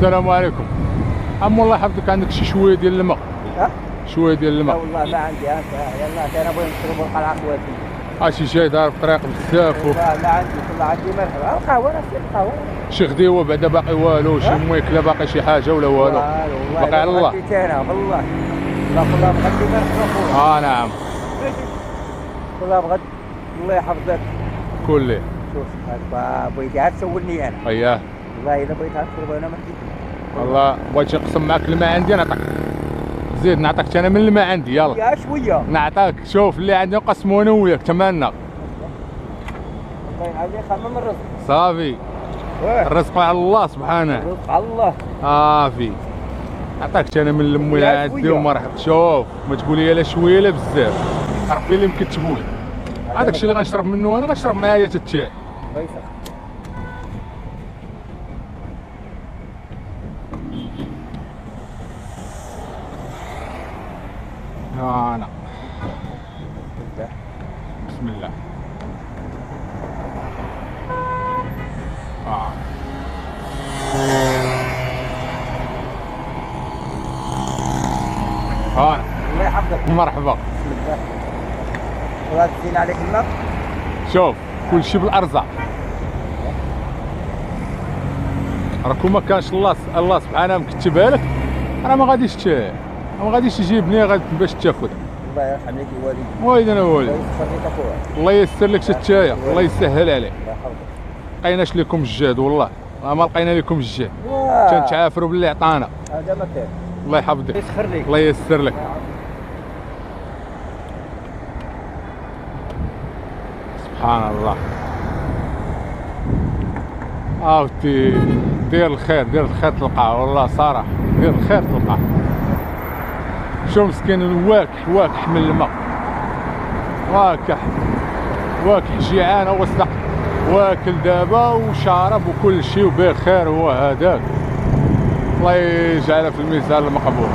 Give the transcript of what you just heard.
السلام عليكم. عم الله يحفظك، عندك شي شويه ديال الماء؟ ها؟ شويه ديال لا الماء. والله ما عندي. يلا انا بغيت نشرب القلعه خواتي. شي جاي دار الطريق بزاف والله ما عندي، والله عندي مرحبا. القهوه نفس القهوه. شي غديوه بعدا باقي والو؟ شي مويكله باقي شي حاجه ولا والو؟ باقي على الله. انا والله والله بغيت مرحبا خويا. نعم. والله بغيت. الله يحفظك. قول لي. شوف هاك بغيتي عاد تسولني انا. اييه والله الا بغيت عاد تشرب انا ما عندي. والله بغيت نقسم معاك الماء عندي، نعطيك زيد، نعطيك انا من الماء عندي. يلا يا شويه نعطيك، شوف اللي عندي نقسمو انا وياك تمانا. والله العظيم خمم الرزق. صافي، الرزق على الله سبحانه. الرزق على الله. صافي، نعطيك انا من المويه يا عندي شوية. ومرحبا. شوف ما تقولي لا شويه لا بزاف، ربي اللي مكتبولي. هذاك الشيء اللي غنشرب منه انا غنشرب معايا حتى التاي. الله يسخر. انا بسم الله. الله يحفظك. مرحبا. بسم الله. والله تزين عليك الماء. شوف كل شيء بالارزاق، راكم ما كانش الله سبحانه مكتبها لك، راه ما غاديش يجيبني باش تاخذ. الله يرحم لك الوالدين. والدنا والد، الله يسخر لك اخويا. الله ييسر لك التايه، الله يسهل عليك. الله يحفظك. لقيناش لكم الجهد والله، ما لقينا لكم الجهد، تنتعافروا باللي عطانا. هذا ما كان. الله يحفظك، يسخر لك. الله ييسر لك. سبحان الله. عاودتي دير الخير تلقاه، والله صراحه دير الخير تلقاه. شو مسكين واكح من الماء، واكح جيعان وسط، واكل دابا وشارب وكل شيء وبخير هو هذاك. الله يجعله في الميزان المقبول.